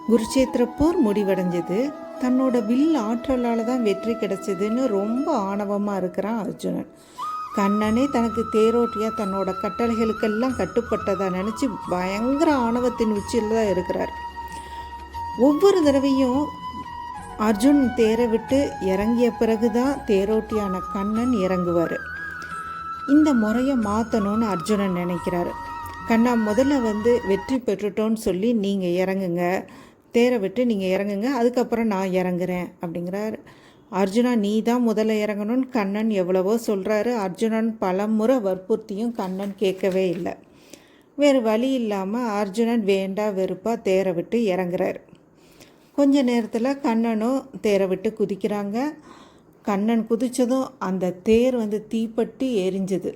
குருச்சேத்திர போர் முடிவடைஞ்சது. தன்னோட வில் ஆற்றலால் தான் வெற்றி கிடைச்சதுன்னு ரொம்ப ஆணவமாக இருக்கிறான் அர்ஜுனன். கண்ணனே தனக்கு தேரோட்டியாக தன்னோட கட்டளைகளுக்கெல்லாம் கட்டுப்பட்டதாக நினச்சி பயங்கர ஆணவத்தின் உச்சியில் தான் இருக்கிறார். ஒவ்வொரு தடவையும் அர்ஜுன் தேரை விட்டு இறங்கிய பிறகு தான் தேரோட்டியான கண்ணன் இறங்குவார். இந்த முறையை மாற்றணும்னு அர்ஜுனன் நினைக்கிறாரு. கண்ணா, முதல்ல வெற்றி பெற்றுட்டோன்னு சொல்லி நீங்கள் இறங்குங்க, தேரை விட்டு நீங்கள் இறங்குங்க, அதுக்கப்புறம் நான் இறங்குறேன் அப்படிங்கிறார். அர்ஜுனா, நீ தான் முதல்ல இறங்கணும்னு கண்ணன் எவ்வளவோ சொல்கிறாரு. அர்ஜுனன் பலமுறை வற்புறுத்தியும் கண்ணன் கேட்கவே இல்லை. வேறு வழி இல்லாமல் அர்ஜுனன் வேண்டா வெறுப்பாக தேரை விட்டு இறங்குறாரு. கொஞ்ச நேரத்தில் கண்ணனும் தேரை விட்டு குதிக்கிறாங்க. கண்ணன் குதித்ததும் அந்த தேர் தீப்பட்டு எரிஞ்சுது,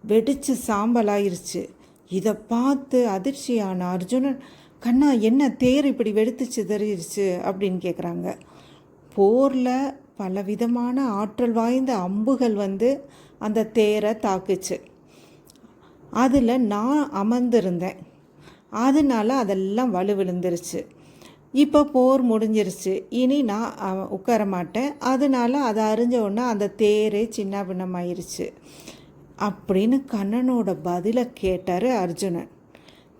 வெடித்து சாம்பலாயிருச்சு. இதை பார்த்து அதிர்ச்சியான அர்ஜுனன், கண்ணா என்ன தேர் இப்படி வெடித்து சிதறிடுச்சு அப்படின்னு கேட்குறாங்க. போரில் பலவிதமான ஆற்றல் வாய்ந்த அம்புகள் அந்த தேரை தாக்குச்சு. அதில் நான் அமர்ந்திருந்தேன், அதனால் அதெல்லாம் வலுவிழுந்துருச்சு. இப்போ போர் முடிஞ்சிருச்சு, இனி நான் உட்கார மாட்டேன், அதனால் அதை அறிஞ்ச உடனே அந்த தேரே சின்ன பின்னமாயிருச்சு அப்படின்னு கண்ணனோட பதிலை கேட்டார் அர்ஜுனன்.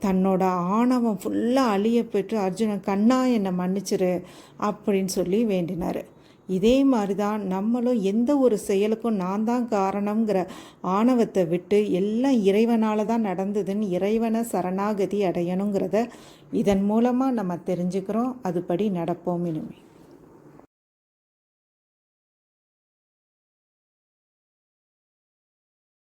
தன்னோட ஆணவம் ஃபுல்லாக அழிய பெற்று அர்ஜுனன், கண்ணா என்னை மன்னிச்சிரு அப்படின்னு சொல்லி வேண்டினார். இதே மாதிரி தான் நம்மளும் எந்த ஒரு செயலுக்கும் நான் தான் காரணங்கிற ஆணவத்தை விட்டு எல்லாம் இறைவனால் தான் நடந்ததுன்னு இறைவனை சரணாகதி அடையணுங்கிறத இதன் மூலமாக நம்ம தெரிஞ்சுக்கிறோம். அதுபடி நடப்போம் இனிமே.